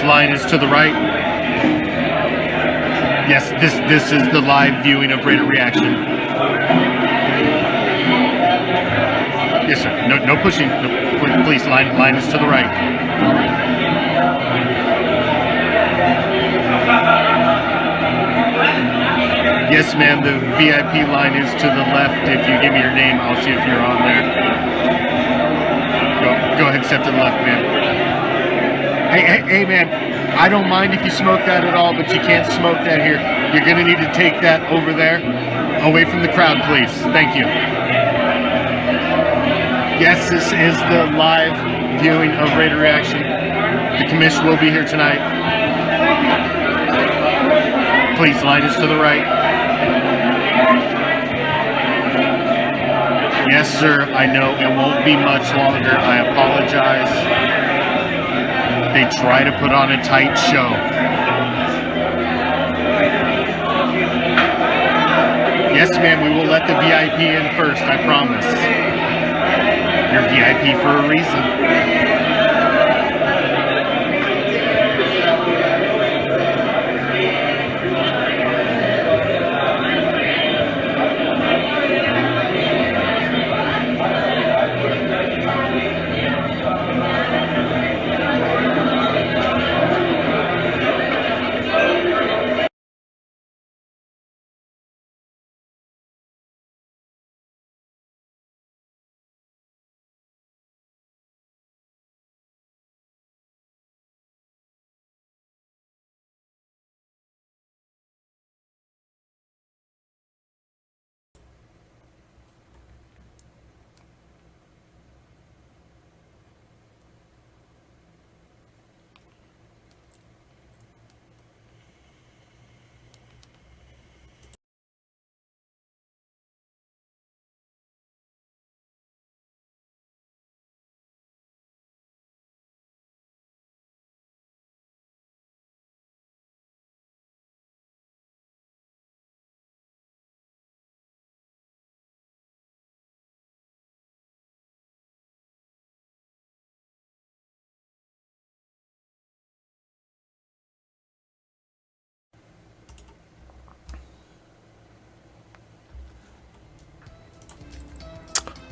line is to the right. Yes, this is the live viewing of Raider Reaction. Yes, sir. No pushing. No, please, line is to the right. Yes, ma'am, the VIP line is to the left. If you give me your name, I'll see if you're on there. Go ahead, step to the left, ma'am. Hey, man, I don't mind if you smoke that at all, but you can't smoke that here. You're going to need to take that over there, away from the crowd, please. Thank you. Yes, this is the live viewing of Raider Reaction. The Commish will be here tonight. Please, line is to the right. Yes, sir, I know it won't be much longer. I apologize. They try to put on a tight show. Yes, ma'am, we will let the VIP in first, I promise. You're VIP for a reason.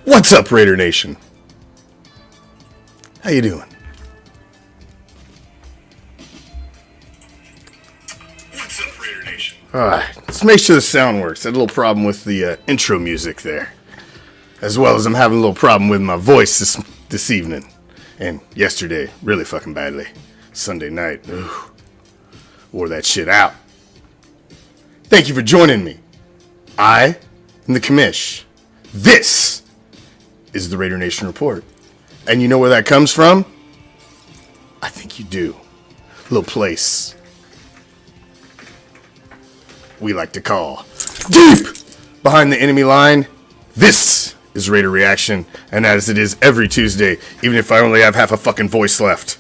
What's up, Raider Nation? How you doing? What's up, Raider Nation? Alright, let's make sure the sound works. I had a little problem with the intro music there. As well as I'm having a little problem with my voice this evening. And yesterday, really fucking badly. Sunday night, wore that shit out. Thank you for joining me. I am the Commish. This is the Raider Nation Report. And you know where that comes from? I think you do. A little place we like to call deep behind the enemy line. This is Raider Reaction, and as it is every Tuesday, even if I only have half a fucking voice left.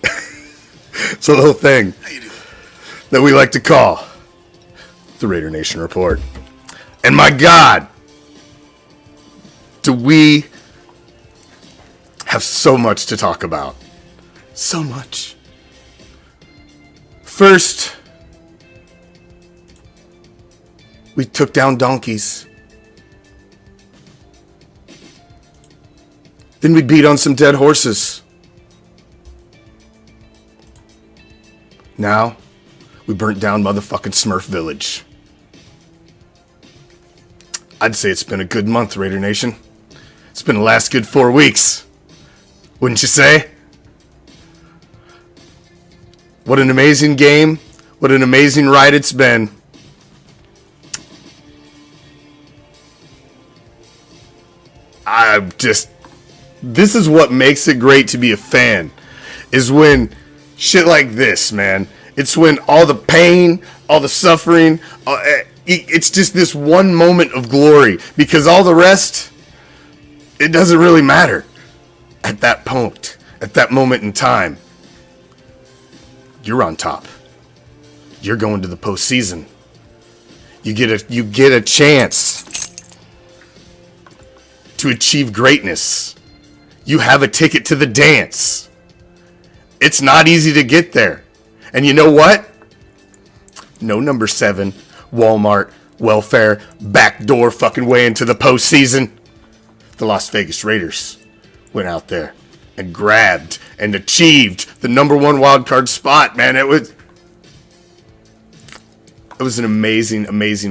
It's a little thing that we like to call the Raider Nation Report. And my God, do we have so much to talk about. So much. First, we took down donkeys. Then we beat on some dead horses. Now, we burnt down motherfucking Smurf Village. I'd say it's been a good month, Raider Nation. It's been the last good 4 weeks. Wouldn't you say? What an amazing game. What an amazing ride it's been. This is what makes it great to be a fan. Is when shit like this, man. It's when all the pain, all the suffering, it's just this one moment of glory. Because all the rest, it doesn't really matter at that point, at that moment in time. You're on top. You're going to the postseason. You get a chance to achieve greatness. You have a ticket to the dance. It's not easy to get there. And you know what? No number 7, Walmart, welfare, backdoor fucking way into the postseason. The Las Vegas Raiders went out there and grabbed and achieved the number 1 wild card spot, man. It was an amazing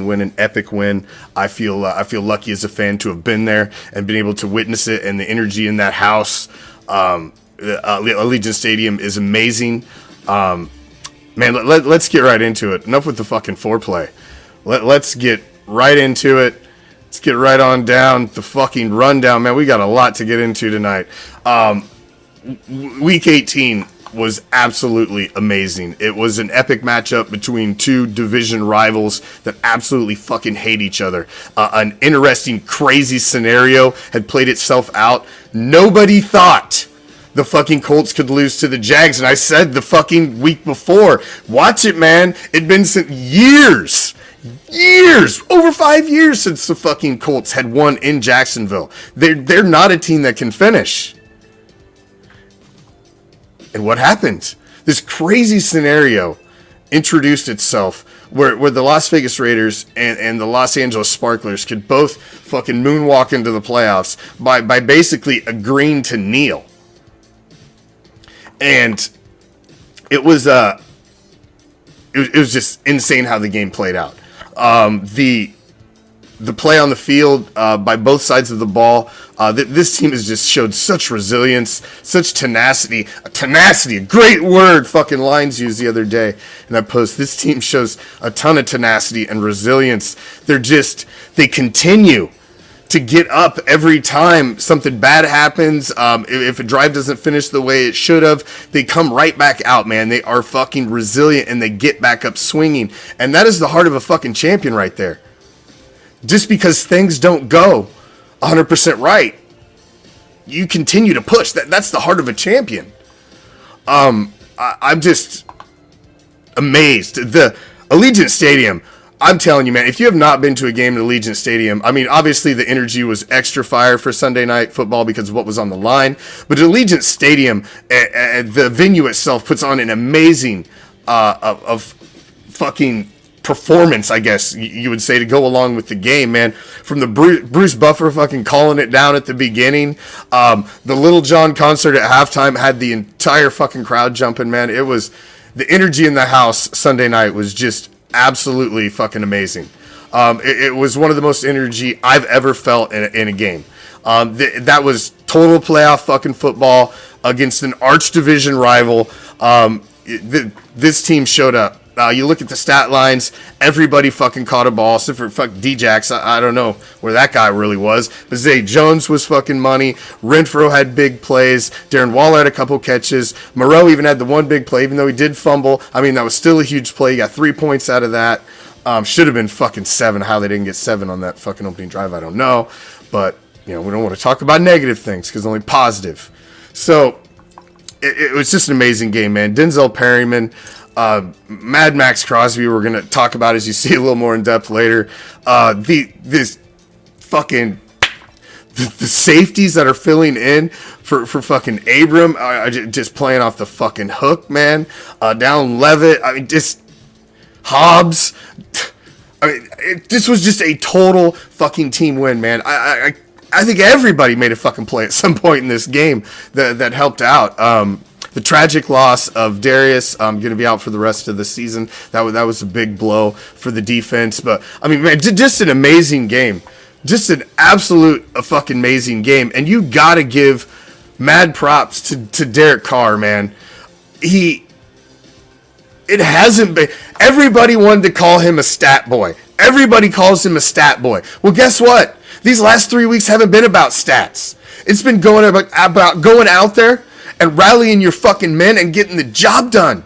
win, an epic win. I feel lucky as a fan to have been there and been able to witness it, and the energy in that house. Allegiant Stadium is amazing. Man, let's get right into it. Enough with the fucking foreplay. Let's get right into it. Let's get right on down the fucking rundown, man. We got a lot to get into tonight. Week 18 was absolutely amazing. It was an epic matchup between two division rivals that absolutely fucking hate each other. An interesting, crazy scenario had played itself out. Nobody thought the fucking Colts could lose to the Jags, and I said the fucking week before, watch it, man. It'd been years, over 5 years since the fucking Colts had won in Jacksonville. They're not a team that can finish. And what happened? This crazy scenario introduced itself where the Las Vegas Raiders and the Los Angeles Sparklers could both fucking moonwalk into the playoffs by basically agreeing to kneel. And it was just insane how the game played out. The play on the field by both sides of the ball, this team has just showed such resilience, such tenacity. A great word fucking Lines used the other day in that post. This team shows a ton of tenacity and resilience. They continue to get up every time something bad happens. If a drive doesn't finish the way it should have, they come right back out, man. They are fucking resilient, and they get back up swinging. And that is the heart of a fucking champion right there. Just because things don't go 100% right, you continue to push. That's the heart of a champion. I'm just amazed. The Allegiant Stadium, I'm telling you, man, if you have not been to a game at Allegiant Stadium, I mean, obviously the energy was extra fire for Sunday Night Football because of what was on the line. But Allegiant Stadium, the venue itself puts on an amazing of fucking performance, I guess you would say, to go along with the game, man. From the Bruce Buffer fucking calling it down at the beginning, the Little John concert at halftime had the entire fucking crowd jumping, man. It was, the energy in the house Sunday night was just absolutely fucking amazing. It was one of the most energy I've ever felt in a game. That was total playoff fucking football against an arch division rival. This team showed up. You look at the stat lines, everybody fucking caught a ball, except for fuck D-Jax. I don't know where that guy really was. But Zay Jones was fucking money. Renfro had big plays. Darren Waller had a couple catches. Moreau even had the one big play, even though he did fumble. I mean, that was still a huge play. He got 3 points out of that. Should have been fucking 7. How they didn't get 7 on that fucking opening drive, I don't know. But, you know, we don't want to talk about negative things because only positive. So, it was just an amazing game, man. Denzel Perryman, Mad Max Crosby, we're going to talk about, as you see, a little more in depth later. The safeties that are filling in for fucking Abram are just playing off the fucking hook, man. Down Levitt, I mean, just Hobbs. I mean, this was just a total fucking team win, man. I think everybody made a fucking play at some point in this game that helped out. The tragic loss of Darius, going to be out for the rest of the season. That was a big blow for the defense. But, I mean, man, just an amazing game. Just an absolute fucking amazing game. And you got to give mad props to Derek Carr, man. It hasn't been... Everybody wanted to call him a stat boy. Everybody calls him a stat boy. Well, guess what? These last 3 weeks haven't been about stats. It's been going about going out there and rallying your fucking men and getting the job done.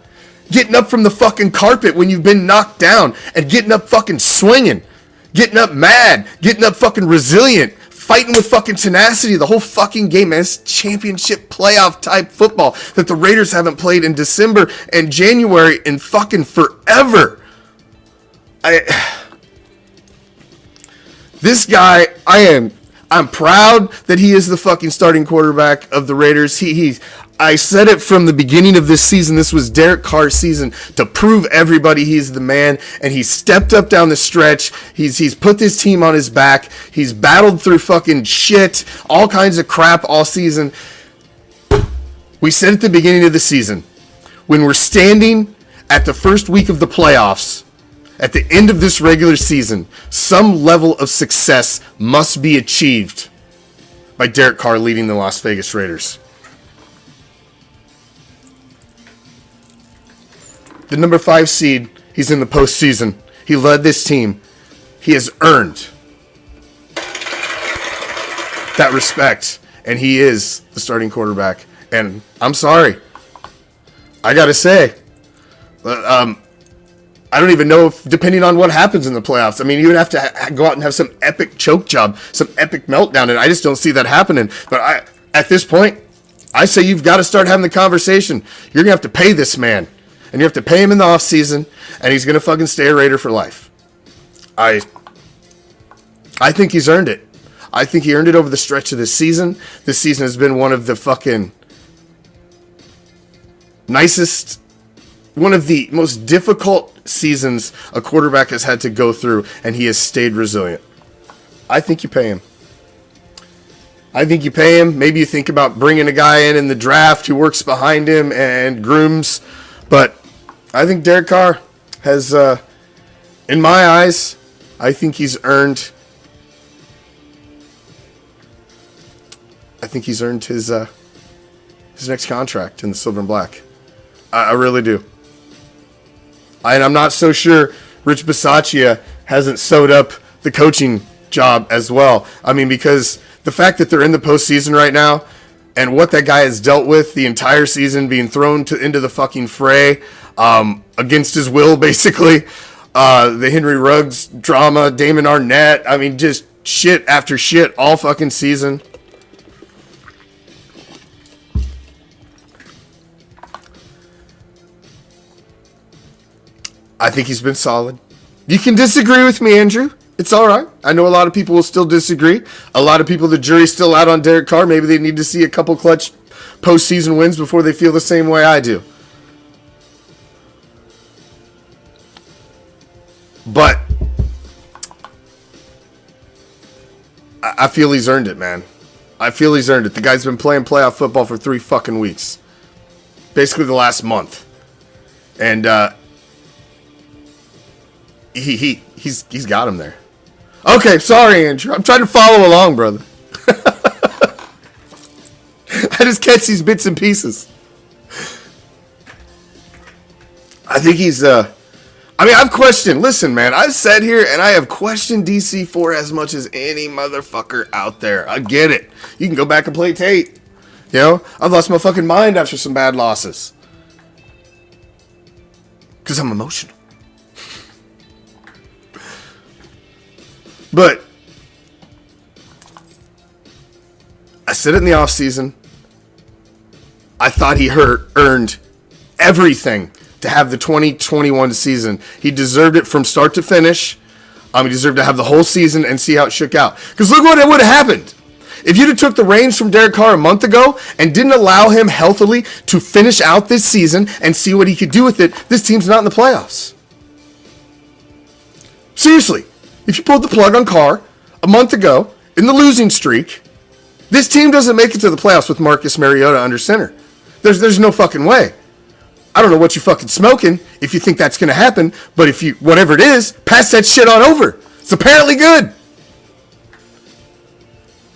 Getting up from the fucking carpet when you've been knocked down and getting up fucking swinging. Getting up mad. Getting up fucking resilient. Fighting with fucking tenacity the whole fucking game, man. It's championship playoff type football that the Raiders haven't played in December and January in fucking forever. This guy, I'm proud that he is the fucking starting quarterback of the Raiders. I said it from the beginning of this season. This was Derek Carr's season to prove everybody he's the man, and he's stepped up down the stretch. He's put this team on his back. He's battled through fucking shit, all kinds of crap all season. We said at the beginning of the season, when we're standing at the first week of the playoffs, at the end of this regular season, some level of success must be achieved by Derek Carr leading the Las Vegas Raiders. The number 5 seed, he's in the postseason. He led this team. He has earned that respect, and he is the starting quarterback. And I'm sorry, I gotta say, I don't even know if, depending on what happens in the playoffs, I mean, you would have to go out and have some epic choke job, some epic meltdown, and I just don't see that happening. But at this point, I say you've got to start having the conversation. You're gonna have to pay this man. And you have to pay him in the offseason, and he's going to fucking stay a Raider for life. I think he's earned it. I think he earned it over the stretch of this season. This season has been one of the fucking nicest, one of the most difficult seasons a quarterback has had to go through, and he has stayed resilient. I think you pay him. Maybe you think about bringing a guy in the draft who works behind him and grooms. But I think Derek Carr has, in my eyes, I think he's earned. His next contract in the silver and black. I really do. And I'm not so sure Rich Bisaccia hasn't sewed up the coaching job as well. I mean, because the fact that they're in the postseason right now, and what that guy has dealt with the entire season, being thrown into the fucking fray against his will, basically. The Henry Ruggs drama, Damon Arnett. I mean, just shit after shit all fucking season. I think he's been solid. You can disagree with me, Andrew. It's all right. I know a lot of people will still disagree. A lot of people, the jury's still out on Derek Carr. Maybe they need to see a couple clutch postseason wins before they feel the same way I do. But I feel he's earned it, man. I feel he's earned it. The guy's been playing playoff football for 3 fucking weeks. Basically the last month. And he's got him there. Okay, sorry, Andrew. I'm trying to follow along, brother. I just catch these bits and pieces. I think he's, I've questioned, listen, man, I've sat here and I have questioned DC4 as much as any motherfucker out there. I get it. You can go back and play tape. You know, I've lost my fucking mind after some bad losses. Because I'm emotional. But I said it in the offseason. I thought he earned everything to have the 2021 season. He deserved it from start to finish. He deserved to have the whole season and see how it shook out. Because look what would have happened. If you'd have took the reins from Derek Carr a month ago and didn't allow him healthily to finish out this season and see what he could do with it, this team's not in the playoffs. Seriously. If you pulled the plug on Carr a month ago in the losing streak, this team doesn't make it to the playoffs with Marcus Mariota under center. There's no fucking way. I don't know what you fucking smoking if you think that's going to happen, but if you, whatever it is, pass that shit on over. It's apparently good.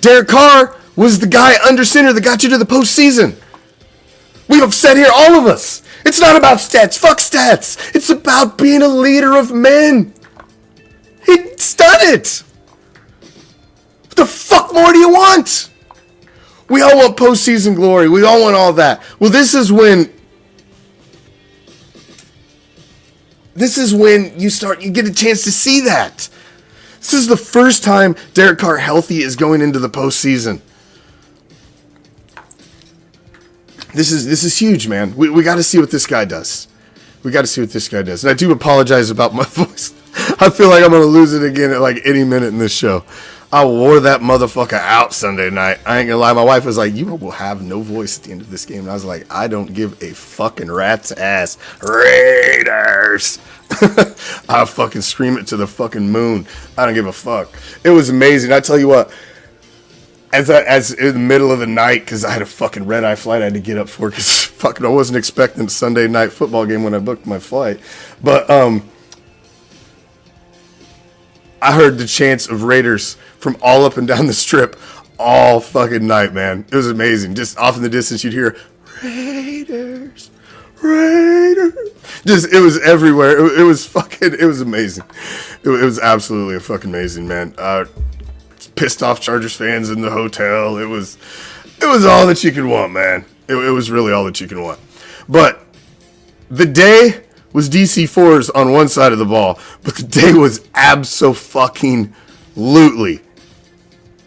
Derek Carr was the guy under center that got you to the postseason. We've said here, all of us, it's not about stats. Fuck stats. It's about being a leader of men. He's done it. What the fuck more do you want? We all want postseason glory. We all want all that. Well, this is when you get a chance to see that. This is the first time Derek Carr healthy is going into the postseason. This is huge, man. We got to see what this guy does. And I do apologize about my voice. I feel like I'm going to lose it again at like any minute in this show. I wore that motherfucker out Sunday night. I ain't gonna lie. My wife was like, you will have no voice at the end of this game. And I was like, I don't give a fucking rat's ass. Raiders! I'll fucking scream it to the fucking moon. I don't give a fuck. It was amazing. I tell you what, as in the middle of the night, because I had a fucking red-eye flight I had to get up for, because fucking I wasn't expecting a Sunday night football game when I booked my flight. But, I heard the chants of Raiders from all up and down the strip all fucking night, man. It was amazing. Just off in the distance, you'd hear Raiders, Raiders. Just, it was everywhere. It was amazing. It was absolutely fucking amazing, man. Pissed off Chargers fans in the hotel. It was all that you could want, man. It was really all that you could want. But the day was DC4's on one side of the ball, but the day was abso-fucking-lutely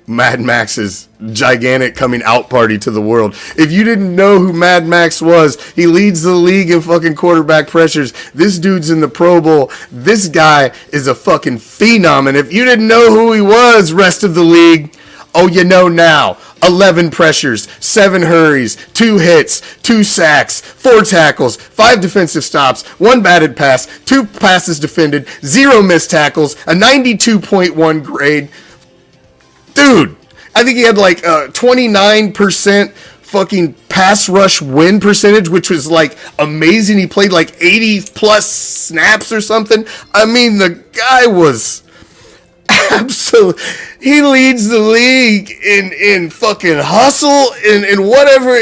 Mad Max's gigantic coming out party to the world. If you didn't know who Mad Max was, he leads the league in fucking quarterback pressures. This dude's in the Pro Bowl. This guy is a fucking phenom. And if you didn't know who he was, rest of the league, oh, you know now. 11 pressures, 7 hurries, 2 hits, 2 sacks, 4 tackles, 5 defensive stops, 1 batted pass, 2 passes defended, 0 missed tackles, a 92.1 grade. Dude, I think he had like 29% fucking pass rush win percentage, which was like amazing. He played like 80 plus snaps or something. I mean, the guy was absolutely, he leads the league in fucking hustle, in whatever,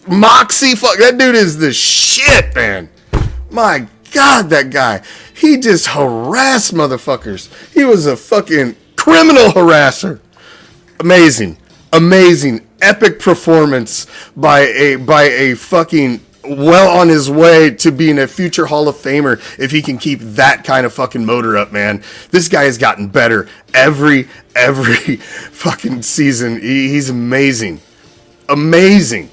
moxie. Fuck, that dude is the shit, man. My God, that guy. He just harassed motherfuckers. He was a fucking criminal harasser. Amazing, epic performance by a fucking well on his way to being a future Hall of Famer if he can keep that kind of fucking motor up, man. This guy has gotten better every fucking season. He's amazing. His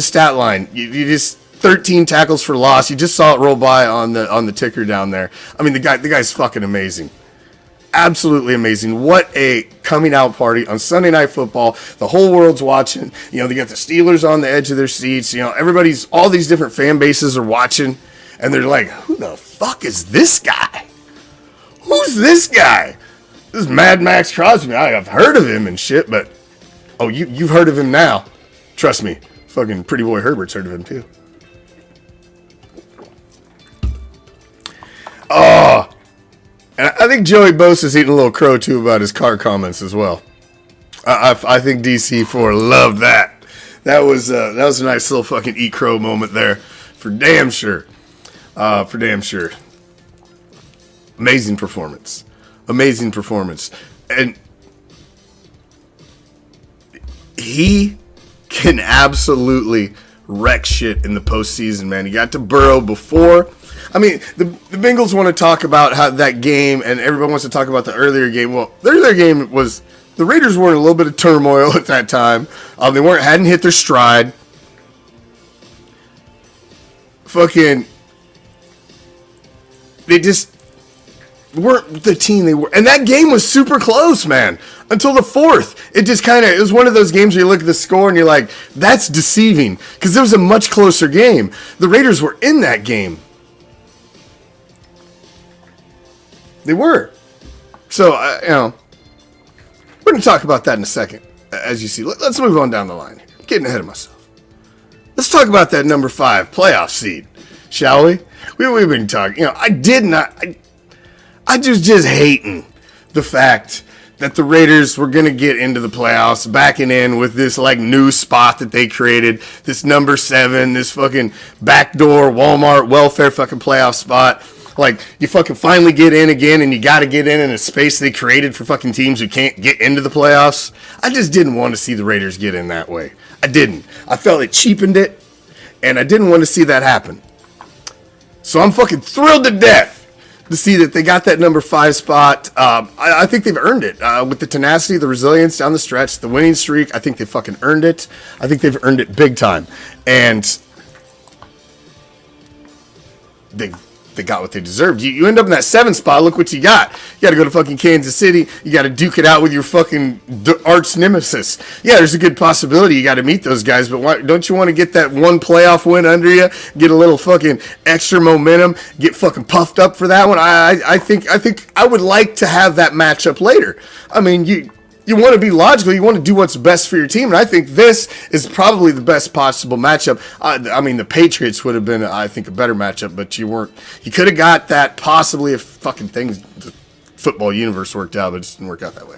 stat line, you just 13 tackles for loss. You just saw it roll by on the ticker down there. I mean, the guy's fucking amazing. Absolutely amazing. What a coming out party on Sunday Night Football. The whole world's watching. You know, they got the Steelers on the edge of their seats. You know, all these different fan bases are watching, and they're like, who the fuck is this guy? Who's this guy? This is Mad Max Crosby. I've heard of him and shit, but oh, you've heard of him now. Trust me. Fucking Pretty Boy Herbert's heard of him too. Oh, and I think Joey Bosa's eating a little crow, too, about his car comments as well. I think DC4 loved that. That was a nice little fucking eat crow moment there. For damn sure. Amazing performance. And he can absolutely wreck shit in the postseason, man. He got to Burrow before. I mean, the Bengals want to talk about how that game, and everyone wants to talk about the earlier game. Well, the earlier game was, the Raiders were in a little bit of turmoil at that time. They hadn't hit their stride. Fucking, they just weren't the team they were. And that game was super close, man. Until the fourth. It was one of those games where you look at the score and you're like, that's deceiving. Because it was a much closer game. The Raiders were in that game. They were. So, we're going to talk about that in a second, as you see. Let's move on down the line here. I'm getting ahead of myself. Let's talk about that number 5 playoff seed, shall we? We've been talking. I just hating the fact that the Raiders were going to get into the playoffs, backing in with this, like, new spot that they created, this number 7, this fucking backdoor Walmart welfare fucking playoff spot. Like, you fucking finally get in again, and you got to get in a space they created for fucking teams who can't get into the playoffs. I just didn't want to see the Raiders get in that way. I didn't. I felt it cheapened it, and I didn't want to see that happen. So I'm fucking thrilled to death to see that they got that number 5 spot. I think they've earned it. With the tenacity, the resilience down the stretch, the winning streak, I think they fucking earned it. I think they've earned it big time. And they got what they deserved. You end up in that 7 spot. Look what you got. You got to go to fucking Kansas City. You got to duke it out with your fucking arch nemesis. Yeah, there's a good possibility you got to meet those guys, but why, don't you want to get that one playoff win under you? Get a little fucking extra momentum. Get fucking puffed up for that one. I think I would like to have that matchup later. I mean, you want to be logical. You want to do what's best for your team. And I think this is probably the best possible matchup. I mean, the Patriots would have been, I think, a better matchup, but you weren't. You could have got that possibly if fucking things, the football universe worked out, but it just didn't work out that way.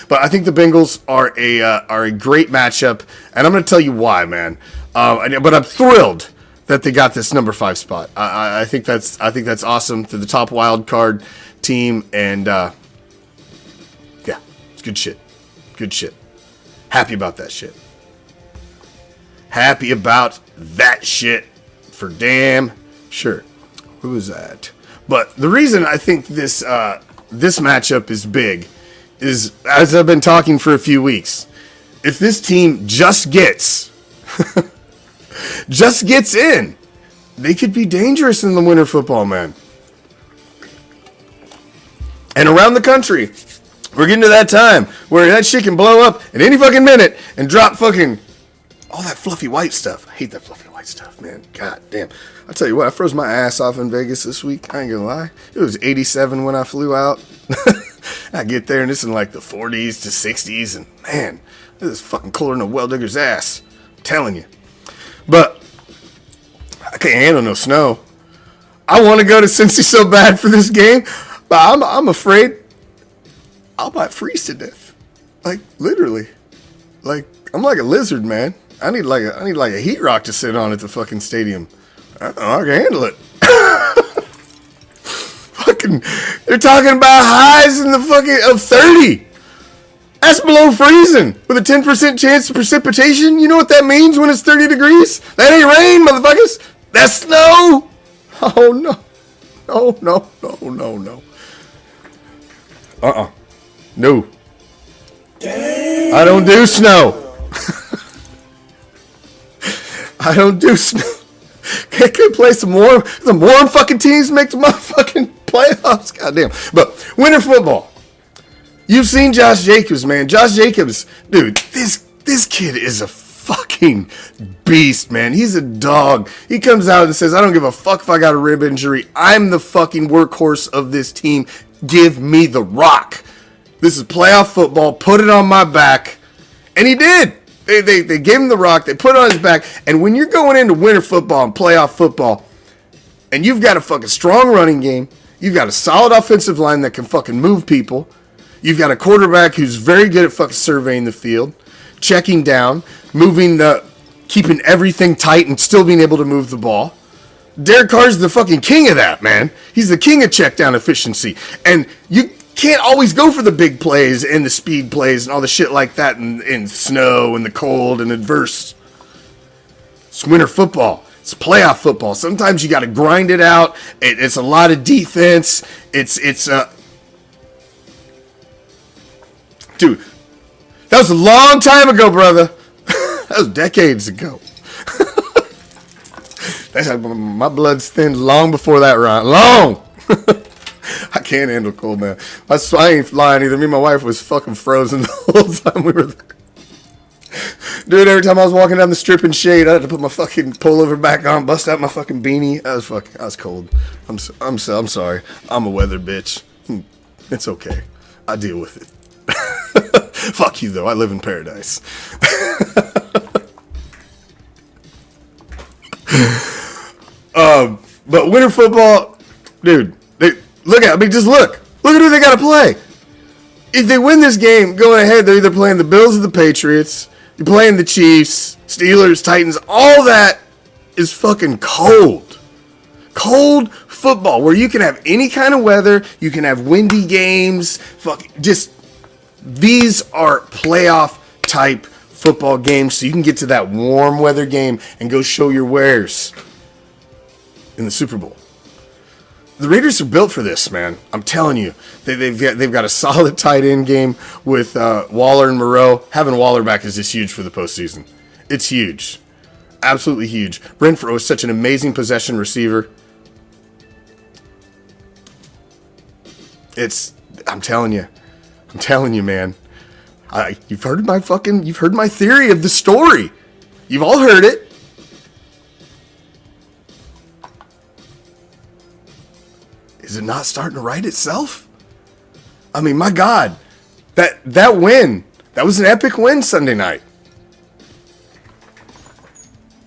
But I think the Bengals are a great matchup, and I'm going to tell you why, man. But I'm thrilled that they got this number 5 spot. I think that's awesome. They're the top wild card team, and yeah, it's good shit. Good shit. Happy about that shit. Happy about that shit for damn sure. Who was that? But the reason I think this matchup is big is, as I've been talking for a few weeks, if this team just gets in, they could be dangerous in the winter football, man. And around the country, we're getting to that time where that shit can blow up at any fucking minute and drop fucking all that fluffy white stuff. I hate that fluffy white stuff, man. God damn. I'll tell you what, I froze my ass off in Vegas this week. I ain't gonna lie. It was 87 when I flew out. I get there and it's in like the 40s to 60s. And man, this is fucking colder than a well digger's ass. I'm telling you. But I can't handle no snow. I want to go to Cincy so bad for this game, but I'm afraid I might freeze to death. Like, literally. Like, I'm like a lizard, man. I need like a heat rock to sit on at the fucking stadium. I can handle it. Fucking, they're talking about highs in the fucking of 30. That's below freezing with a 10% chance of precipitation. You know what that means when it's 30 degrees? That ain't rain, motherfuckers. That's snow. Oh no. No. No. Dang. I don't do snow. I don't do snow. Can't play some warm fucking teams make the motherfucking playoffs. Goddamn. But winter football. You've seen Josh Jacobs, man. Josh Jacobs, dude, this kid is a fucking beast, man. He's a dog. He comes out and says, I don't give a fuck if I got a rib injury. I'm the fucking workhorse of this team. Give me the rock. This is playoff football. Put it on my back. And he did. They gave him the rock. They put it on his back. And when you're going into winter football and playoff football, and you've got a fucking strong running game, you've got a solid offensive line that can fucking move people, you've got a quarterback who's very good at fucking surveying the field, checking down, keeping everything tight and still being able to move the ball. Derek Carr's the fucking king of that, man. He's the king of check down efficiency. And you can't always go for the big plays and the speed plays and all the shit like that in snow and the cold and adverse. It's winter football. It's playoff football. Sometimes you got to grind it out. It's a lot of defense. Dude, that was a long time ago, brother. That was decades ago. My blood's thinned long before that, Ryan. Long. I can't handle cold, man. I ain't lying either. Me and my wife was fucking frozen the whole time we were there. Dude, every time I was walking down the strip in shade, I had to put my fucking pullover back on, bust out my fucking beanie. I was cold. I'm sorry. I'm a weather bitch. It's okay. I deal with it. Fuck you, though. I live in paradise. But winter football, dude, look at who they got to play. If they win this game, going ahead, they're either playing the Bills or the Patriots. You're playing the Chiefs, Steelers, Titans. All that is fucking cold. Cold football where you can have any kind of weather. You can have windy games. These are playoff type football games, so you can get to that warm weather game and go show your wares in the Super Bowl. The Raiders are built for this, man. I'm telling you. They've got a solid tight end game with Waller and Moreau. Having Waller back is just huge for the postseason. It's huge. Absolutely huge. Renfrow is such an amazing possession receiver. I'm telling you, man. You've heard my theory of the story. You've all heard it. Is it not starting to write itself? I mean, my God, that win, that was an epic win Sunday night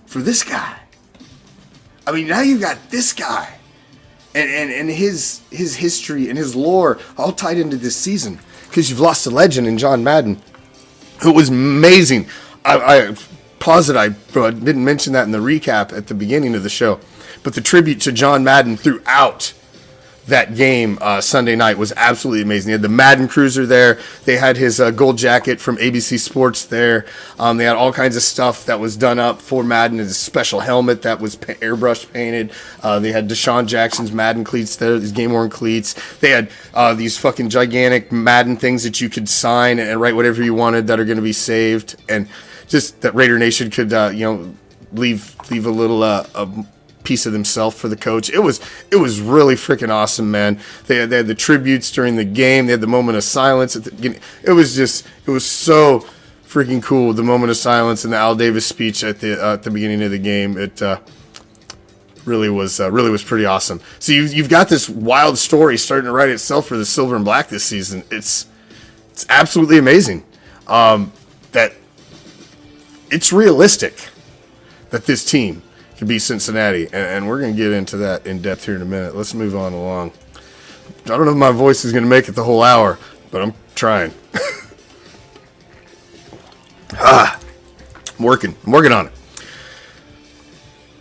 for this guy. I mean, now you've got this guy and his history and his lore all tied into this season, because you've lost a legend in John Madden, who was amazing. I pause it. I didn't mention that in the recap at the beginning of the show, but the tribute to John Madden throughout that game Sunday night was absolutely amazing. They had the Madden Cruiser there. They had his gold jacket from ABC Sports there. They had all kinds of stuff that was done up for Madden. His special helmet that was airbrush painted. They had Deshaun Jackson's Madden cleats there, these game-worn cleats. They had these fucking gigantic Madden things that you could sign and write whatever you wanted that are going to be saved. And just that Raider Nation could, leave a little piece of themselves for the coach. It was really freaking awesome, man. They had the tributes during the game. They had the moment of silence at the beginning. It was so freaking cool. The moment of silence and the Al Davis speech at the beginning of the game. It really was pretty awesome. So you've got this wild story starting to write itself for the Silver and Black this season. It's absolutely amazing. That it's realistic that this team to beat Cincinnati, and we're going to get into that in depth here in a minute. Let's move on along. I don't know if my voice is going to make it the whole hour, but I'm trying. I'm working on it.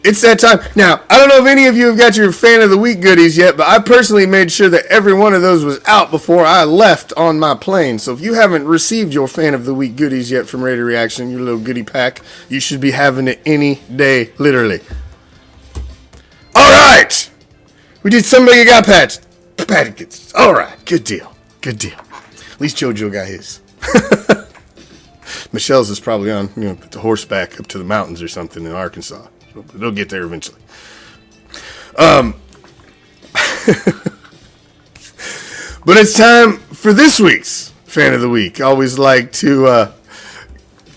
It's that time. Now, I don't know if any of you have got your Fan of the Week goodies yet, but I personally made sure that every one of those was out before I left on my plane. So if you haven't received your Fan of the Week goodies yet from Raider Reaction, your little goodie pack, you should be having it any day, literally. All right. We did Somebody Got Patched. Patched. All right. Good deal. At least JoJo got his. Michelle's is probably on, put the horseback up to the mountains or something in Arkansas. They'll get there eventually. But it's time for this week's Fan of the Week. I always like to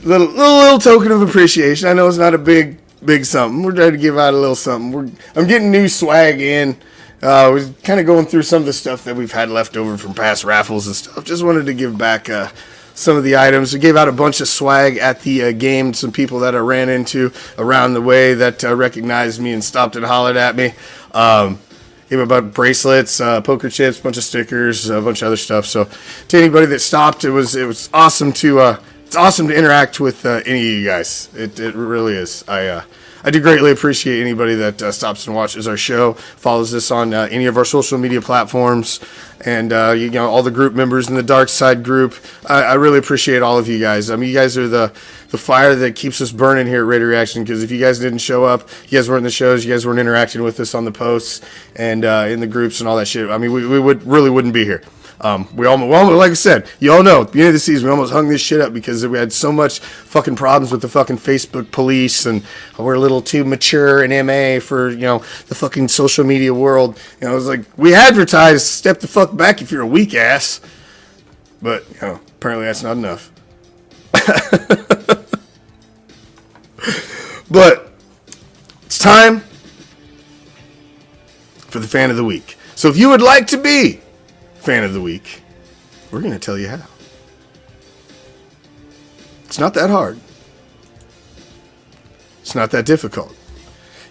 little token of appreciation. I know it's not a big something. We're trying to give out a little something. I'm getting new swag in. We're kind of going through some of the stuff that we've had left over from past raffles and stuff. Just wanted to give back some of the items. We gave out a bunch of swag at the game. Some people that I ran into around the way that recognized me and stopped and hollered at me. Gave about bracelets, poker chips, a bunch of stickers, a bunch of other stuff. So to anybody that stopped, it was awesome to interact with any of you guys. It really is. I do greatly appreciate anybody that stops and watches our show, follows us on any of our social media platforms, and all the group members in the Dark Side group. I really appreciate all of you guys. I mean, you guys are the fire that keeps us burning here at Raider Reaction, because if you guys didn't show up, you guys weren't in the shows, you guys weren't interacting with us on the posts and in the groups and all that shit, I mean, we wouldn't be here. We almost, like I said, you all know, at the beginning of the season, we almost hung this shit up because we had so much fucking problems with the fucking Facebook police, and we're a little too mature and MA for, the fucking social media world. It was like, we advertise, step the fuck back if you're a weak ass. But, apparently that's not enough. But it's time for the Fan of the Week. So if you would like to be Fan of the Week, we're going to tell you how. It's not that hard. It's not that difficult.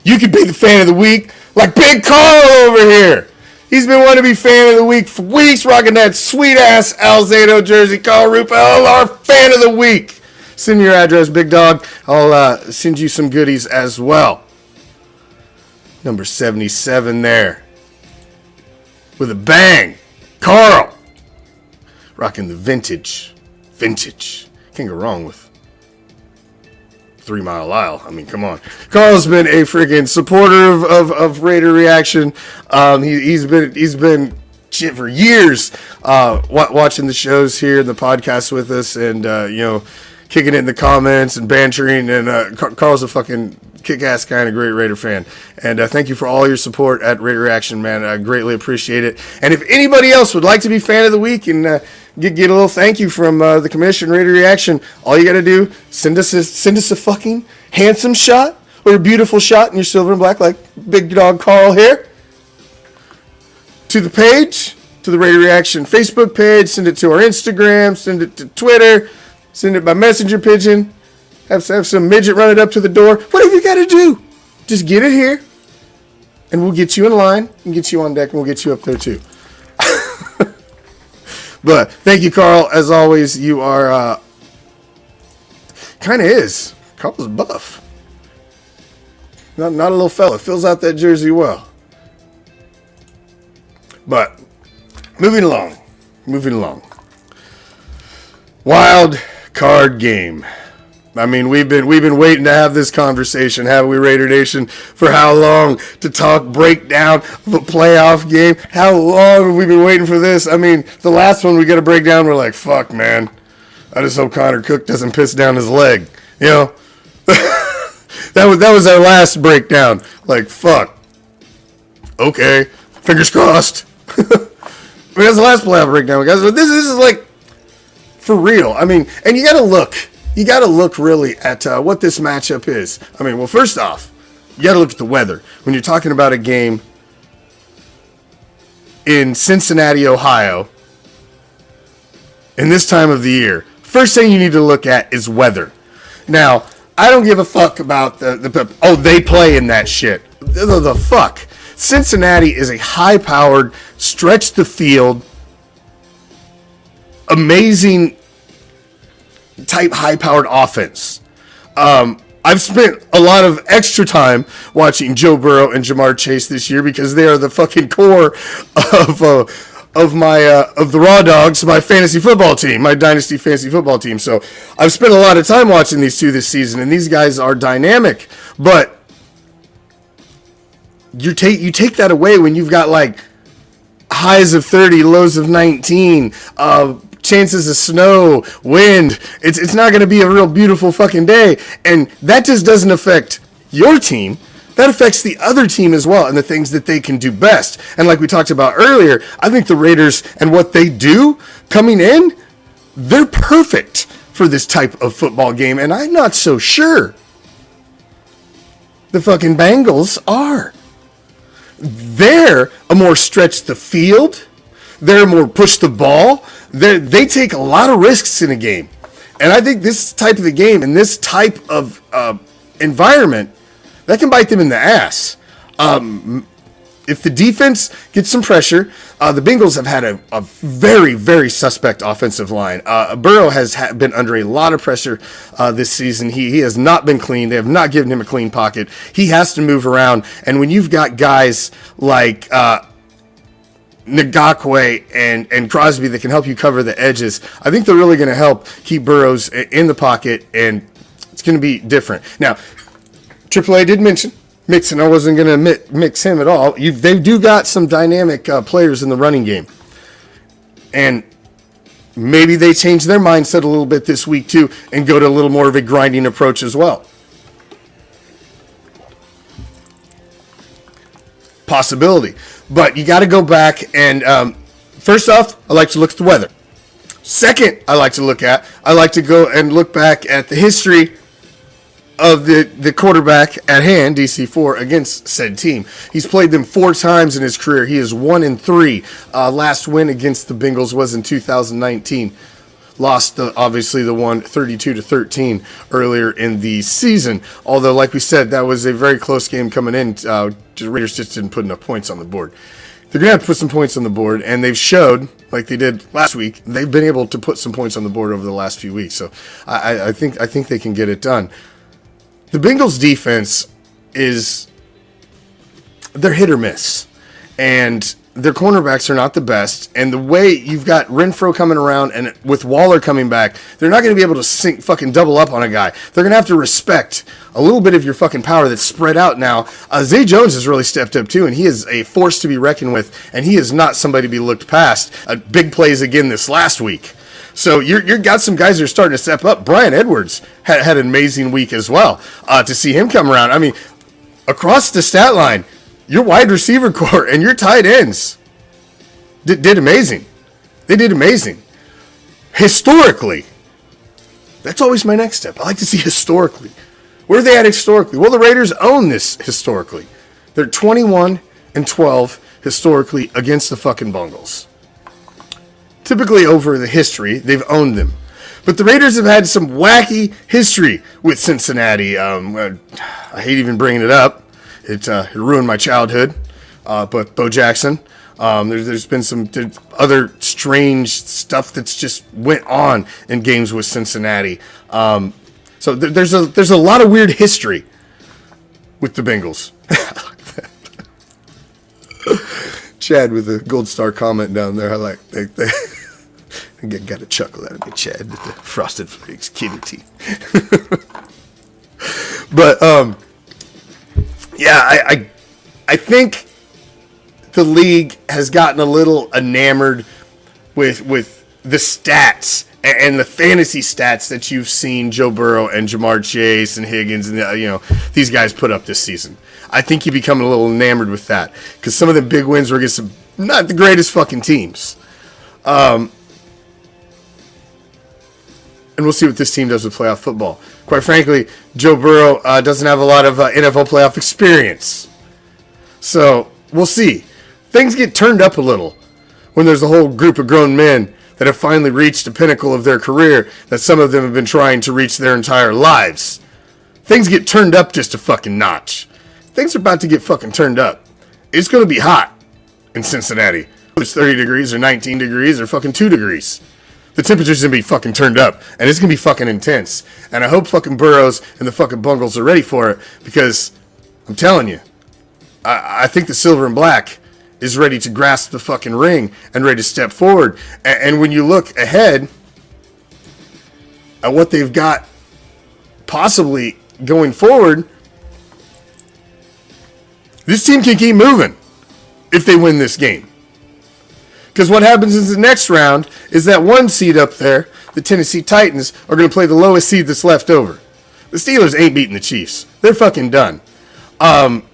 You could be the Fan of the Week like Big Carl over here. He's been wanting to be Fan of the Week for weeks, rocking that sweet-ass Alzado jersey. Carl Rupel, our Fan of the Week. Send me your address, big dog. I'll send you some goodies as well. Number 77 there. With a bang. Carl, rocking the vintage. Can't go wrong with 3 Mile Isle. I mean, come on. Carl's been a freaking supporter of Raider Reaction. He's been shit for years, watching the shows here and the podcast with us, and kicking it in the comments and bantering. And Carl's a fucking kick-ass guy and a great Raider fan. And thank you for all your support at Raider Reaction, man. I greatly appreciate it. And if anybody else would like to be fan of the week and get a little thank you from the Commish and Raider Reaction, all you got to do, send us a fucking handsome shot or a beautiful shot in your silver and black like Big Dog Carl here to the page, to the Raider Reaction Facebook page. Send it to our Instagram. Send it to Twitter. Send it by messenger pigeon. Have some midget run it up to the door. Whatever you got to do, just get it here, and we'll get you in line and get you on deck, and we'll get you up there too. But thank you, Carl. As always, you are kind of is. Carl's buff. Not a little fella. Fills out that jersey well. But moving along. Wild card game. I mean, we've been waiting to have this conversation, haven't we, Raider Nation? For how long to talk breakdown of a playoff game? How long have we been waiting for this? I mean, the last one we got to break down, we're like, fuck, man. I just hope Connor Cook doesn't piss down his leg. You know, that was our last breakdown. Like, fuck. Okay, fingers crossed. I mean, that's the last playoff breakdown, guys. But this is like for real. I mean, and you got to look. You got to look really at what this matchup is. I mean, well, first off, you got to look at the weather. When you're talking about a game in Cincinnati, Ohio, in this time of the year, first thing you need to look at is weather. Now, I don't give a fuck about they play in that shit. The fuck. Cincinnati is a high-powered, stretch the field, amazing type high-powered offense. I've spent a lot of extra time watching Joe Burrow and Jamar Chase this year because they are the fucking core of the Raw Dogs, my fantasy football team, my dynasty fantasy football team. So I've spent a lot of time watching these two this season, and these guys are dynamic. But you take that away when you've got like highs of 30, lows of 19, chances of snow, wind. It's not going to be a real beautiful fucking day. And that just doesn't affect your team. That affects the other team as well and the things that they can do best. And like we talked about earlier, I think the Raiders and what they do coming in, they're perfect for this type of football game. And I'm not so sure the fucking Bengals are. They're a more stretch the field. They're more push the ball. They take a lot of risks in a game. And I think this type of the game and this type of environment, that can bite them in the ass. If the defense gets some pressure, the Bengals have had a very, very suspect offensive line. Burrow has been under a lot of pressure this season. He has not been clean. They have not given him a clean pocket. He has to move around. And when you've got guys like Ngakwe and Crosby that can help you cover the edges, I think they're really going to help keep Burrows in the pocket, and it's going to be different. Now, AAA did mention Mixon. I wasn't going to mix him at all. They do got some dynamic players in the running game, and maybe they change their mindset a little bit this week too and go to a little more of a grinding approach as well. Possibility. But you got to go back and first off, I like to look at the weather. Second, I like to go and look back at the history of the quarterback at hand, DC4, against said team. He's played them 4 times in his career. He is 1-3. Last win against the Bengals was in 2019. Lost, obviously, the one 32-13 earlier in the season. Although, like we said, that was a very close game coming in. The Raiders just didn't put enough points on the board. They're going to have to put some points on the board, and they've showed, like they did last week, they've been able to put some points on the board over the last few weeks. So I think they can get it done. The Bengals defense they're hit or miss. And their cornerbacks are not the best, and the way you've got Renfro coming around and with Waller coming back, they're not going to be able to fucking double up on a guy. They're going to have to respect a little bit of your fucking power that's spread out now. Zay Jones has really stepped up too, and he is a force to be reckoned with, and he is not somebody to be looked past. Big plays again this last week. So you're got some guys that are starting to step up. Brian Edwards had an amazing week as well. To see him come around, I mean, across the stat line, your wide receiver core and your tight ends did amazing. They did amazing. Historically, that's always my next step. I like to see historically. Where are they at historically? Well, the Raiders own this historically. They're 21-12 historically against the fucking Bungles. Typically over the history, they've owned them. But the Raiders have had some wacky history with Cincinnati. I hate even bringing it up. It ruined my childhood. But Bo Jackson. There's been some other strange stuff that's just went on in games with Cincinnati. So there's a lot of weird history with the Bengals. Chad with a gold star comment down there. I like they got a chuckle out of me, Chad, with the Frosted Flakes kitty teeth. But yeah, I think the league has gotten a little enamored with the stats and the fantasy stats that you've seen Joe Burrow and Jamar Chase and Higgins and these guys put up this season. I think you become a little enamored with that because some of the big wins were against some not the greatest fucking teams. And we'll see what this team does with playoff football. Quite frankly, Joe Burrow doesn't have a lot of NFL playoff experience. So we'll see. Things get turned up a little when there's a whole group of grown men that have finally reached the pinnacle of their career that some of them have been trying to reach their entire lives. Things get turned up just a fucking notch. Things are about to get fucking turned up. It's going to be hot in Cincinnati. Whether it's 30 degrees or 19 degrees or fucking 2 degrees. The temperature's going to be fucking turned up. And it's going to be fucking intense. And I hope fucking Burrows and the fucking Bungles are ready for it. Because I'm telling you, I think the silver and black is ready to grasp the fucking ring and ready to step forward. And when you look ahead at what they've got possibly going forward, this team can keep moving if they win this game. Because what happens in the next round is that one seed up there, the Tennessee Titans, are going to play the lowest seed that's left over. The Steelers ain't beating the Chiefs. They're fucking done.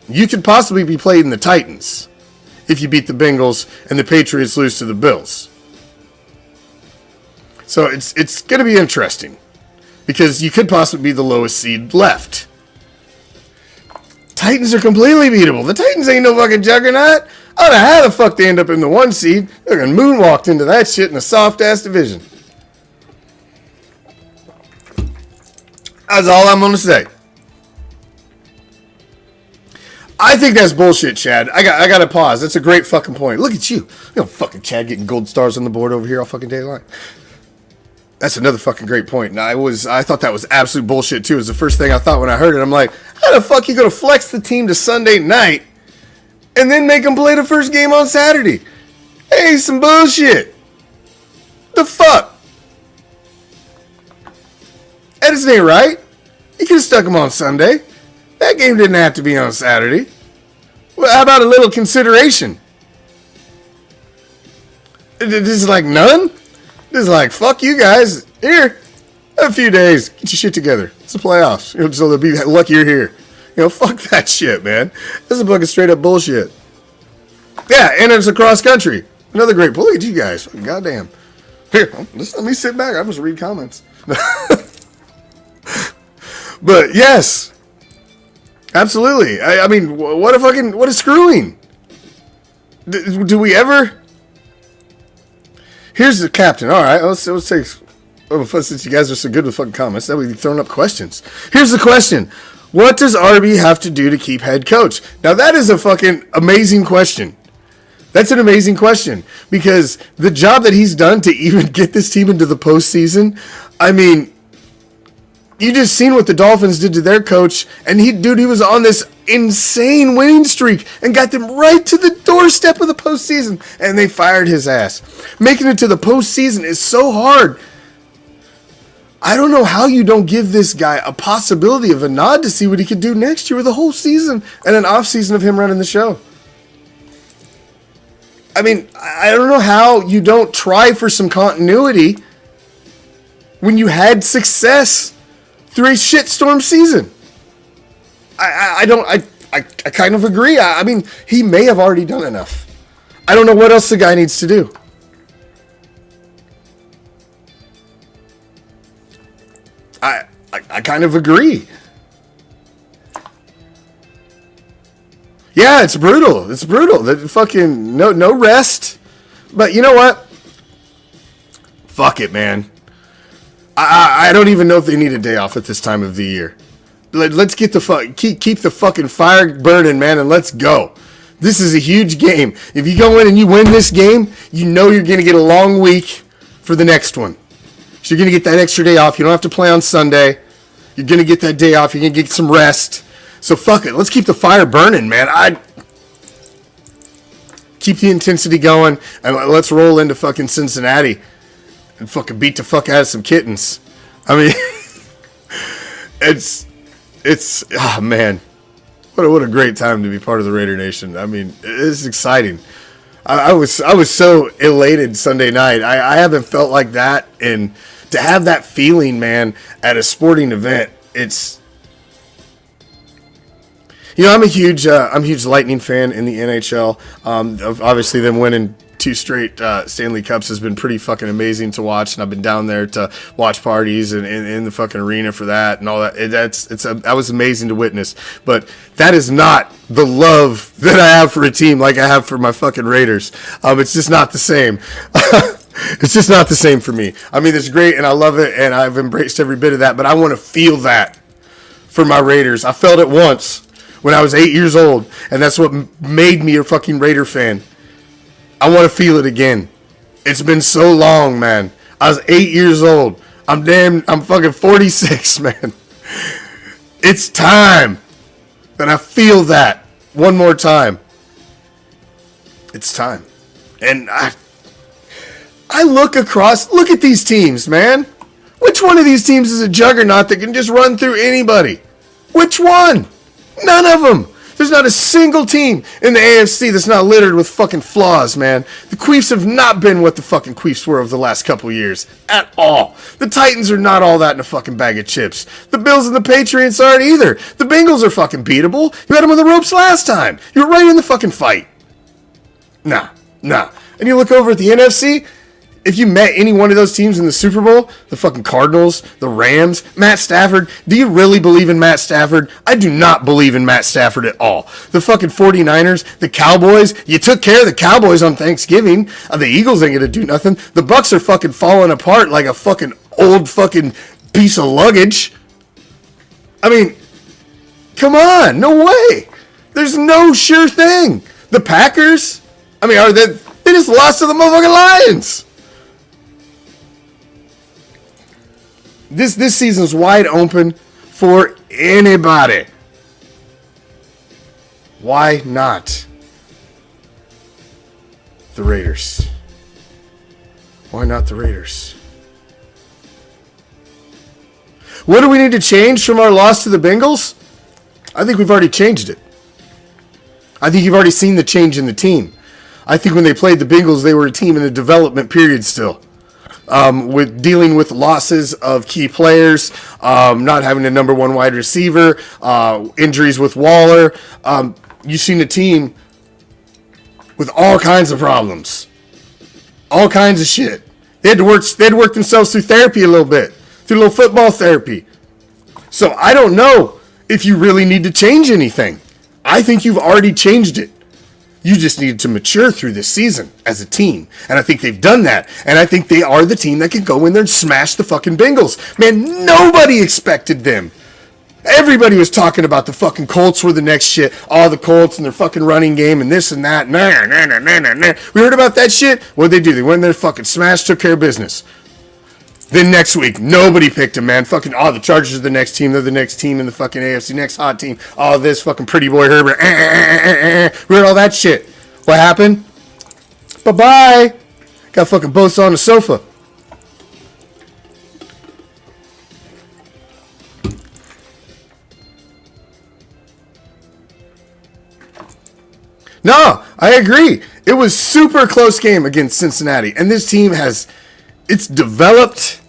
You could possibly be playing the Titans if you beat the Bengals and the Patriots lose to the Bills. So it's going to be interesting because you could possibly be the lowest seed left. Titans are completely beatable. The Titans ain't no fucking juggernaut. I don't know how the fuck they end up in the 1 seed. They're going to moonwalk into that shit in a soft-ass division. That's all I'm going to say. I think that's bullshit, Chad. I got to pause. That's a great fucking point. Look at you. Fucking Chad getting gold stars on the board over here all fucking day long. That's another fucking great point. And I thought that was absolute bullshit, too. It was the first thing I thought when I heard it. I'm like, how the fuck you going to flex the team to Sunday night and then make them play the first game on Saturday? Hey, some bullshit. The fuck? That just ain't right. You could have stuck them on Sunday. That game didn't have to be on Saturday. Well, how about a little consideration? This is like none? This is like, fuck you guys. Here, a few days. Get your shit together. It's the playoffs. So they'll be lucky you're here. Fuck that shit, man. This is fucking straight up bullshit. Yeah, and it's across country. Another great point. Look at you guys. Goddamn. Here, let me sit back. I'm just read comments. But yes, absolutely. I mean, what a screwing. Do we ever? Here's the captain. All right, let's take. Since you guys are so good with fucking comments, that we've thrown up questions. Here's the question: what does RB have to do to keep head coach? Now that is a fucking amazing question. That's an amazing question because the job that he's done to even get this team into the postseason, I mean, you just seen what the Dolphins did to their coach, and he was on this insane winning streak and got them right to the doorstep of the postseason, and they fired his ass. Making it to the postseason is so hard. I don't know how you don't give this guy a possibility of a nod to see what he could do next year with a whole season and an off season of him running the show. I mean, I don't know how you don't try for some continuity when you had success through a shitstorm season. I kind of agree. I mean, he may have already done enough. I don't know what else the guy needs to do. I kind of agree. Yeah, it's brutal. It's brutal. The fucking no rest. But you know what? Fuck it, man. I don't even know if they need a day off at this time of the year. Let's get the keep the fucking fire burning, man, and let's go. This is a huge game. If you go in and you win this game, you know you're going to get a long week for the next one. So you're going to get that extra day off. You don't have to play on Sunday. You're going to get that day off. You're going to get some rest. So fuck it. Let's keep the fire burning, man. I keep the intensity going, and let's roll into fucking Cincinnati and fucking beat the fuck out of some kittens. I mean, it's oh man, what a great time to be part of the Raider Nation. I mean, it's exciting. I was so elated Sunday night. I haven't felt like that, and to have that feeling, man, at a sporting event, it's, you know, I'm a huge Lightning fan in the NHL. Obviously, them winning 2 straight Stanley Cups has been pretty fucking amazing to watch, and I've been down there to watch parties and in the fucking arena for that and all that. That was amazing to witness. But that is not the love that I have for a team like I have for my fucking Raiders. It's just not the same. It's just not the same for me. I mean, it's great, and I love it, and I've embraced every bit of that, but I want to feel that for my Raiders. I felt it once when I was 8 years old, and that's what made me a fucking Raider fan. I want to feel it again. It's been so long, man. I was 8 years old. I'm fucking 46, man. It's time that I feel that one more time. It's time. And I look at these teams, man. Which one of these teams is a juggernaut that can just run through anybody? Which one? None of them. There's not a single team in the AFC that's not littered with fucking flaws, man. The Queefs have not been what the fucking Queefs were over the last couple years. At all. The Titans are not all that in a fucking bag of chips. The Bills and the Patriots aren't either. The Bengals are fucking beatable. You had them on the ropes last time. You were right in the fucking fight. Nah. And you look over at the NFC, if you met any one of those teams in the Super Bowl, the fucking Cardinals, the Rams, Matt Stafford, do you really believe in Matt Stafford? I do not believe in Matt Stafford at all. The fucking 49ers, the Cowboys, you took care of the Cowboys on Thanksgiving. The Eagles ain't gonna do nothing. The Bucks are fucking falling apart like a fucking old fucking piece of luggage. I mean, come on, no way. There's no sure thing. The Packers, I mean, they just lost to the motherfucking Lions. This season's wide open for anybody. Why not the Raiders? Why not the Raiders? What do we need to change from our loss to the Bengals? I think we've already changed it. I think you've already seen the change in the team. I think when they played the Bengals, they were a team in a development period still. With dealing with losses of key players, not having a number one wide receiver, injuries with Waller. You've seen a team with all kinds of problems, all kinds of shit. They had to work themselves through therapy a little bit, through a little football therapy. So I don't know if you really need to change anything. I think you've already changed it. You just needed to mature through this season as a team. And I think they've done that. And I think they are the team that can go in there and smash the fucking Bengals. Man, nobody expected them. Everybody was talking about the fucking Colts were the next shit. All the Colts and their fucking running game and this and that. Nah. We heard about that shit. What'd they do? They went in there, fucking smashed, took care of business. Then next week, nobody picked them, man. Fucking, the Chargers are the next team. They're the next team in the fucking AFC. Next hot team. This fucking pretty boy Herbert. We heard all that shit. What happened? Bye-bye. Got fucking Bosa on the sofa. No, I agree. It was super close game against Cincinnati. And this team it's developed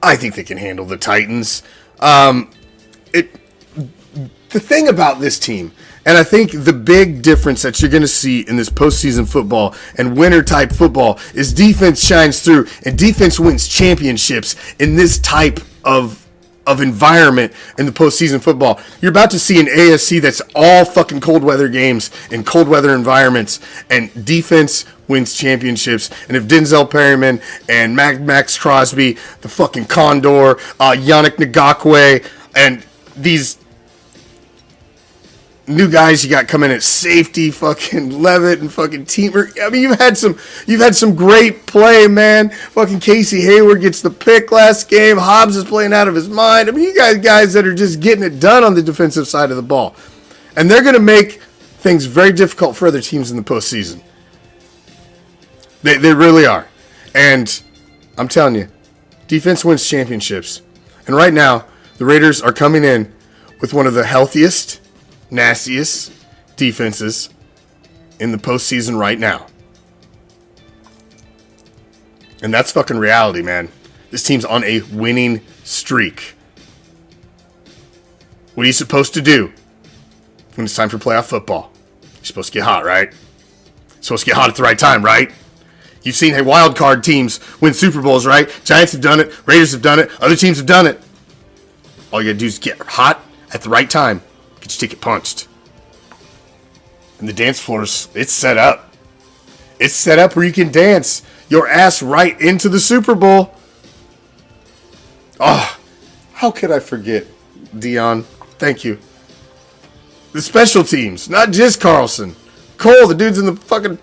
I think they can handle the Titans. The thing about this team, and I think the big difference that you're going to see in this postseason football and winter-type football is defense shines through, and defense wins championships in this type of environment in the postseason football. You're about to see an AFC that's all fucking cold weather games in cold weather environments, and defense wins championships. And if Denzel Perryman and Max Crosby, the fucking Condor, Yannick Ngakoue, and these new guys you got coming at safety, fucking Levitt and fucking Teamer. I mean, you've had some great play, man. Fucking Casey Hayward gets the pick last game. Hobbs is playing out of his mind. I mean, you guys that are just getting it done on the defensive side of the ball. And they're going to make things very difficult for other teams in the postseason. They really are. And I'm telling you, defense wins championships. And right now, the Raiders are coming in with one of the healthiest, nastiest defenses in the postseason right now. And that's fucking reality, man. This team's on a winning streak. What are you supposed to do when it's time for playoff football? You're supposed to get hot, right? You're supposed to get hot at the right time, right? You've seen, hey, wild card teams win Super Bowls, right? Giants have done it. Raiders have done it. Other teams have done it. All you gotta do is get hot at the right time. Get your ticket punched. And the dance floors, it's set up. It's set up where you can dance your ass right into the Super Bowl. Oh, how could I forget, Dion? Thank you. The special teams, not just Carlson. Cole, the dude's in the fucking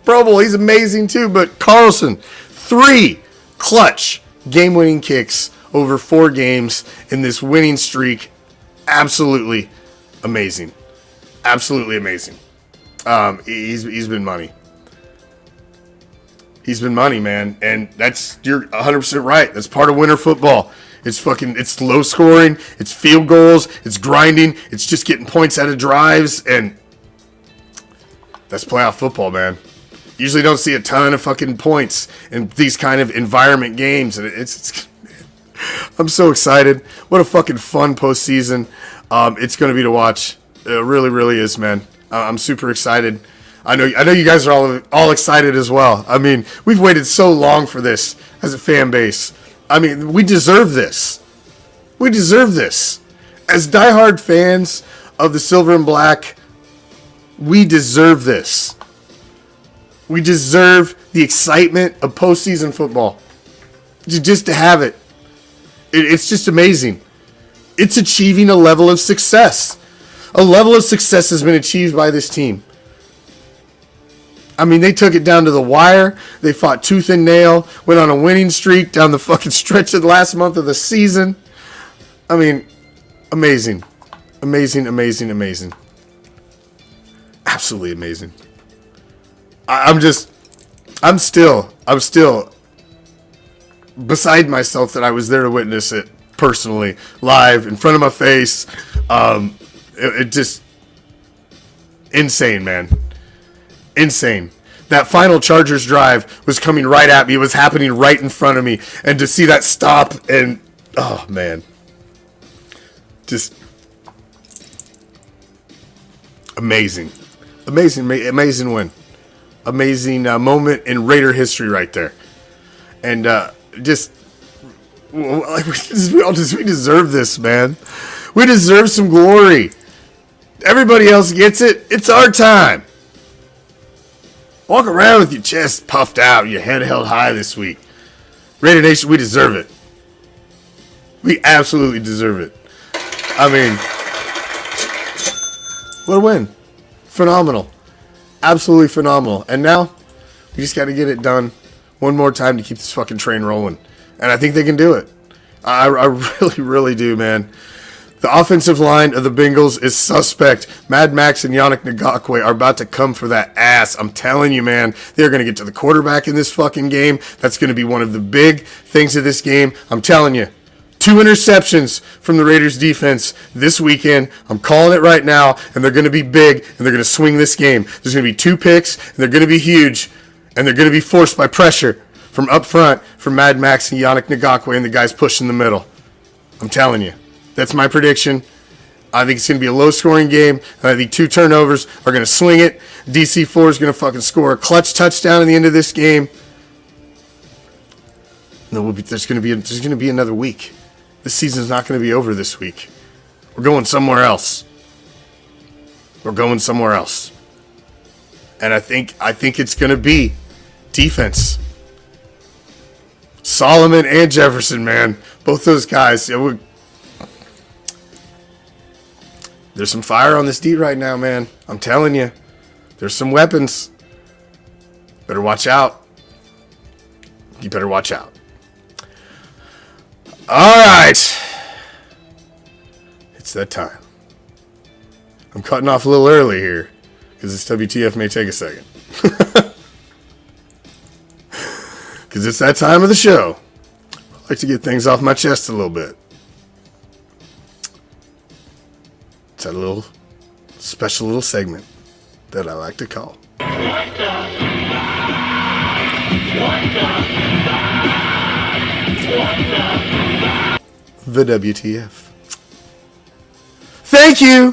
Pro Bowl. He's amazing too, but Carlson, 3 clutch game-winning kicks over 4 games in this winning streak. Absolutely amazing. Absolutely amazing. He's been money. He's been money, man. And you're 100% right. That's part of winter football. It's low scoring. It's field goals. It's grinding. It's just getting points out of drives. And that's playoff football, man. Usually don't see a ton of fucking points in these kind of environment games. And I'm so excited. What a fucking fun postseason it's going to be to watch. It really, really is, man. I'm super excited. I know you guys are all excited as well. I mean, we've waited so long for this as a fan base. I mean, we deserve this. We deserve this. As diehard fans of the silver and black, we deserve this. We deserve the excitement of postseason football. Just to have it. It's just amazing. It's achieving a level of success. A level of success has been achieved by this team. I mean, they took it down to the wire. They fought tooth and nail. Went on a winning streak down the fucking stretch of the last month of the season. I mean, amazing. Amazing, amazing, amazing. Absolutely amazing. I'm still beside myself that I was there to witness it personally, live, in front of my face. It just insane, man. Insane. That final Chargers drive was coming right at me. It was happening right in front of me. And to see that stop and, oh, man. Just amazing. Amazing win. Amazing moment in Raider history right there. And we deserve this, man. We deserve some glory. Everybody else gets it. It's our time. Walk around with your chest puffed out, your head held high this week. Raider Nation, we deserve it. We absolutely deserve it. I mean, what a win. Phenomenal. Absolutely phenomenal. And now, we just got to get it done one more time to keep this fucking train rolling. And I think they can do it. I really, really do, man. The offensive line of the Bengals is suspect. Mad Max and Yannick Ngakoue are about to come for that ass. I'm telling you, man. They're going to get to the quarterback in this fucking game. That's going to be one of the big things of this game. I'm telling you. 2 interceptions from the Raiders defense this weekend. I'm calling it right now, and they're going to be big, and they're going to swing this game. There's going to be 2 picks, and they're going to be huge, and they're going to be forced by pressure from up front from Mad Max and Yannick Ngakoue and the guys pushing the middle. I'm telling you. That's my prediction. I think it's going to be a low-scoring game. And I think 2 turnovers are going to swing it. DC4 is going to fucking score a clutch touchdown at the end of this game. There's going to be another week. This season's not going to be over this week. We're going somewhere else. And I think it's going to be defense. Solomon and Jefferson, man. Both those guys. There's some fire on this D right now, man. I'm telling you. There's some weapons. Better watch out. You better watch out. All right. It's that time. I'm cutting off a little early here because this WTF may take a second. Because it's that time of the show. I like to get things off my chest a little bit. It's a little special little segment that I like to call the WTF. Thank you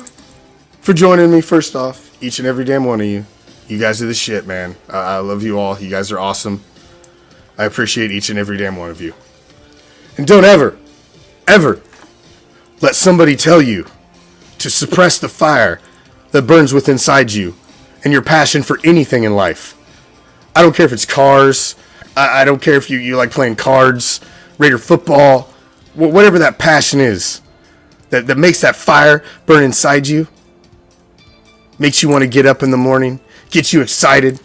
for joining me, first off, each and every damn one of you. You guys are the shit, man. I love you all. You guys are awesome. I appreciate each and every damn one of you. And don't ever let somebody tell you to suppress the fire that burns within inside you and your passion for anything in life. I don't care if it's cars. I don't care if you like playing cards, Raider football, whatever that passion is that makes that fire burn inside you, makes you want to get up in the morning, gets you excited.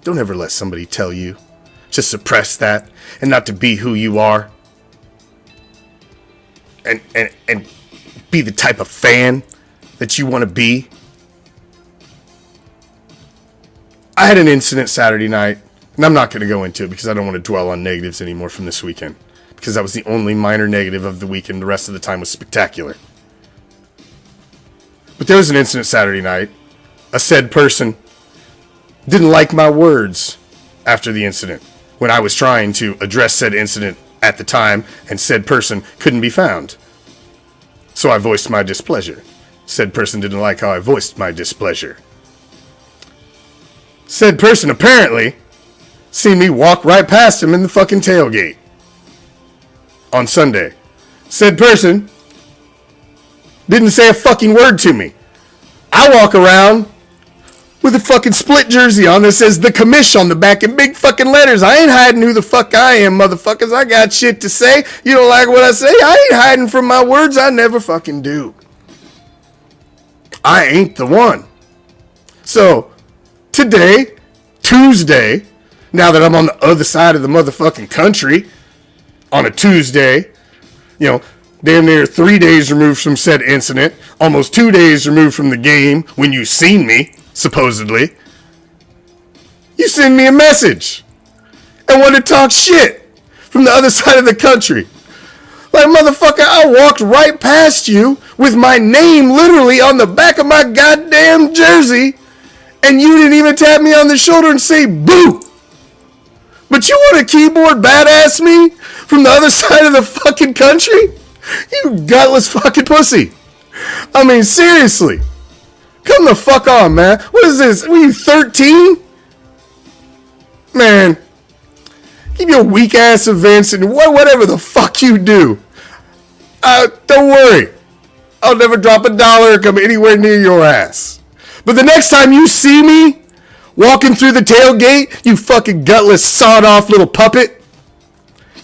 Don't ever let somebody tell you to suppress that and not to be who you are and be the type of fan that you want to be. I had an incident Saturday night, and I'm not going to go into it because I don't want to dwell on negatives anymore from this weekend, because that was the only minor negative of the weekend. The rest of the time was spectacular. But there was an incident Saturday night. A said person didn't like my words after the incident when I was trying to address said incident at the time, and said person couldn't be found. So I voiced my displeasure. Said person didn't like how I voiced my displeasure. Said person apparently seen me walk right past him in the fucking tailgate on Sunday. Said person didn't say a fucking word to me. I walk around with a fucking split jersey on that says the Commish on the back in big fucking letters. I ain't hiding who the fuck I am, motherfuckers. I got shit to say. You don't like what I say? I ain't hiding from my words. I never fucking do. I ain't the one. So, today, Tuesday, now that I'm on the other side of the motherfucking country, on a Tuesday, damn near 3 days removed from said incident, almost 2 days removed from the game when you seen me, supposedly, you send me a message and want to talk shit from the other side of the country. Like, motherfucker, I walked right past you with my name literally on the back of my goddamn jersey, and you didn't even tap me on the shoulder and say boo. But you want to keyboard badass me from the other side of the fucking country? You gutless fucking pussy. I mean, seriously. Come the fuck on, man. What is this? What are you, 13? Man. Keep your weak ass events and whatever the fuck you do. Don't worry. I'll never drop $1 or come anywhere near your ass. But the next time you see me walking through the tailgate, you fucking gutless, sawed-off little puppet,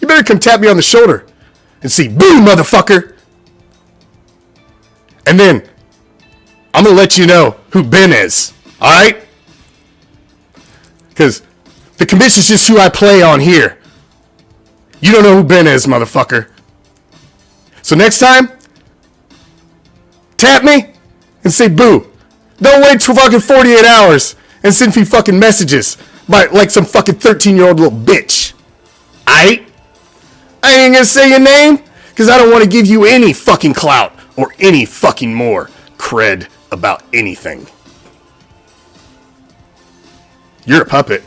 you better come tap me on the shoulder and say, boo, motherfucker. And then I'm going to let you know who Ben is, all right? Because the Commish is just who I play on here. You don't know who Ben is, motherfucker. So next time, tap me and say boo. Don't wait for fucking 48 hours and send me fucking messages like some fucking 13-year-old little bitch. Aight? I ain't gonna say your name because I don't want to give you any fucking clout or any fucking more cred about anything. You're a puppet.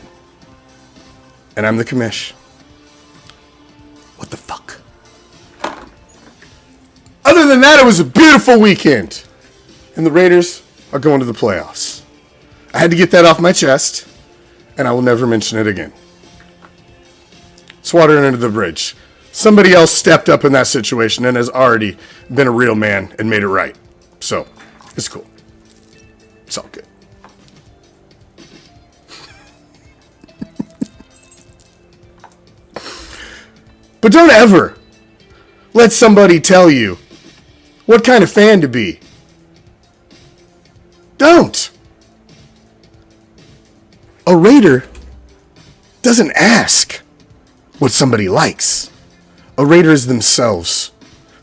And I'm the Commish. What the fuck? Other than that, it was a beautiful weekend. And the Raiders are going to the playoffs. I had to get that off my chest, and I will never mention it again. It's water under the bridge. Somebody else stepped up in that situation and has already been a real man and made it right. So, it's cool. It's all good. But don't ever let somebody tell you what kind of fan to be. Don't. A Raider doesn't ask what somebody likes. A Raider is themselves,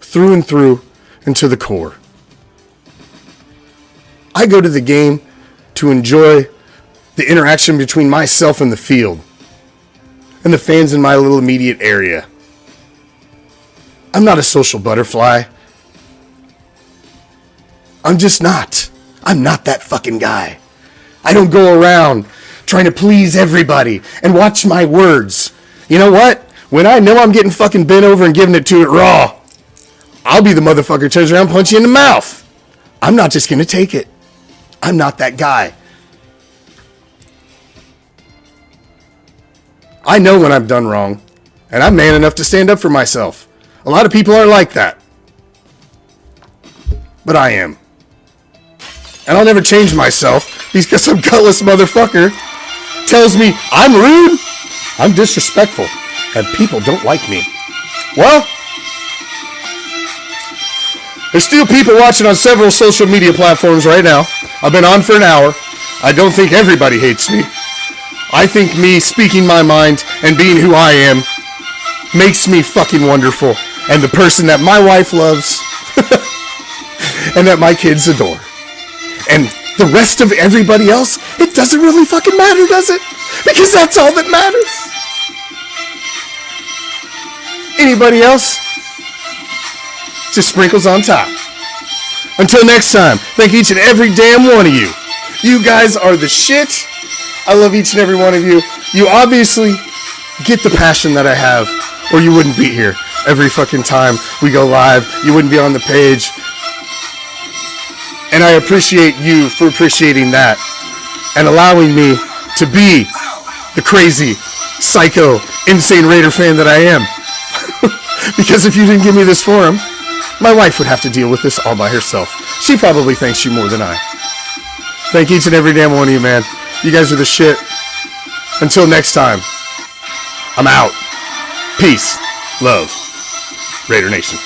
through and through and to the core. I go to the game to enjoy the interaction between myself and the field and the fans in my little immediate area. I'm not a social butterfly. I'm just not. I'm not that fucking guy. I don't go around trying to please everybody and watch my words. You know what? When I know I'm getting fucking bent over and giving it to it raw, I'll be the motherfucker who turns around and punch you in the mouth. I'm not just gonna take it. I'm not that guy. I know when I'm done wrong, and I'm man enough to stand up for myself. A lot of people aren't like that. But I am. And I'll never change myself because some gutless motherfucker tells me I'm rude, I'm disrespectful, and people don't like me. Well, there's still people watching on several social media platforms right now. I've been on for an hour. I don't think everybody hates me. I think me speaking my mind and being who I am makes me fucking wonderful and the person that my wife loves and that my kids adore. And the rest of everybody else, it doesn't really fucking matter, does it? Because that's all that matters. Anybody else? Just sprinkles on top. Until next time, thank each and every damn one of you. You guys are the shit. I love each and every one of you. You obviously get the passion that I have, or you wouldn't be here every fucking time we go live. You wouldn't be on the page. And I appreciate you for appreciating that and allowing me to be the crazy, psycho, insane Raider fan that I am. Because if you didn't give me this forum, my wife would have to deal with this all by herself. She probably thanks you more than I. Thank each and every damn one of you, man. You guys are the shit. Until next time, I'm out. Peace. Love. Raider Nation.